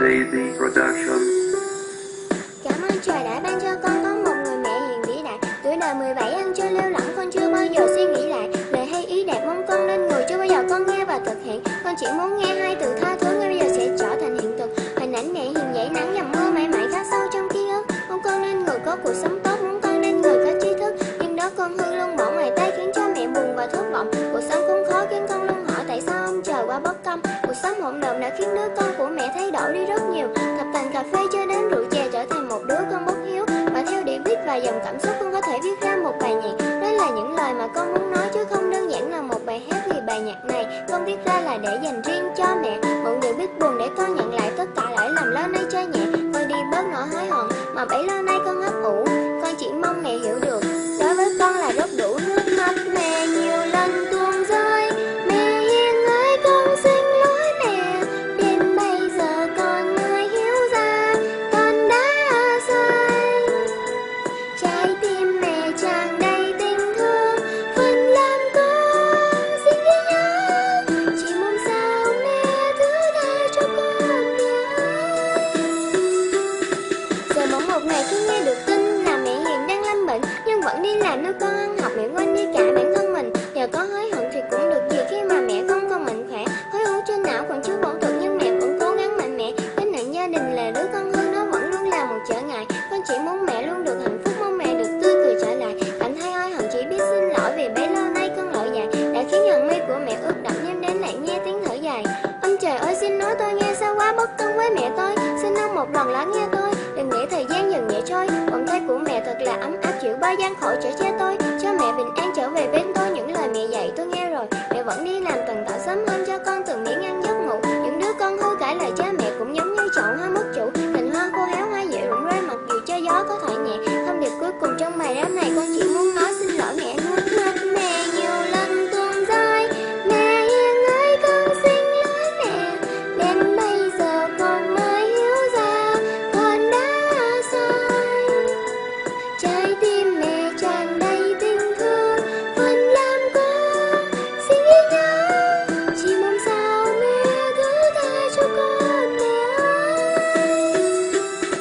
Lazy Production. Cảm ơn trời đã ban cho con có một người mẹ hiền vĩ đại. Tuổi đời 17 ăn chơi lêu lỏng, con chưa bao giờ suy nghĩ lại lời hay ý đẹp mong con nên người chưa bao giờ con nghe và thực hiện. Con chỉ muốn nghe hai từ tha thứ ngay bây giờ sẽ trở thành hiện thực. Hình ảnh mẹ hiền dãy nắng dầm mưa mãi mãi khắc sâu trong ký ức. Mong con nên người có cuộc sống tốt, muốn con nên người có trí thức. Nhưng đó con hư luôn bỏ ngoài tay khiến cho mẹ buồn và thất vọng. Cuộc sống cũng khó khiến con luôn hỏi tại sao ông trời quá bất công. Cuộc sống hỗn độn đã khiến đứa con của mẹ thay đổi đi rất nhiều. Thập tành cà phê cho đến rượu chè trở thành một đứa con bất hiếu. Và theo điệu viết và dòng cảm xúc con có thể viết ra một bài nhạc. Đó là những lời mà con muốn nói chứ không đơn giản là một bài hát. Vì bài nhạc này con viết ra là để dành riêng cho mẹ. Mượn điều biết buồn để con nhận lại tất cả lỗi lầm lâu nay cho nhẹ. Con đi bớt nỗi hối hận mà bấy lâu nay con ấp ủ. Con chỉ mong mẹ hiểu được, đối với con là rất đủ. Nước mắt mẹ nhiều lần tuôn rơi, mẹ hiền ơi con xin lỗi mẹ. Đến bây giờ con mới hiểu ra con đã sai. Trái tim mẹ tràn đầy tình thương, phần làm con xin ghi nhớ. Chỉ mong sao mẹ thứ tha cho con nhé. Giờ mỗi một ngày khi nghe được tin là mẹ hiền đang lâm bệnh nhưng vẫn đi làm nuôi con ăn học, mẹ quên đi cả bản thân mình. Giờ có hối hận thì cũng được gì khi mà mẹ không còn mạnh khỏe. Khối u trên não còn chưa phẫu thuật nhưng mẹ vẫn cố gắng mạnh mẽ. Gánh nặng gia đình là đứa con hư nó vẫn luôn là một trở ngại. Con chỉ muốn mẹ luôn được hạnh phúc, mong mẹ được tươi cười trở lại. Cảm thấy hối hận chỉ biết xin lỗi vì bấy lâu nay con lỡ dại đã khiến hàng mi của mẹ ướt đẫm, đêm đến lại nghe tiếng thở dài. Ông trời ơi xin nói tôi nghe sao quá bất công với mẹ tôi. Xin ông một lần lắng nghe tôi, đừng để thời gian dần nhẹ trôi. Vòng tay của mẹ thật là ấm áp chịu bao gian khổ chở che tôi, cho mẹ bình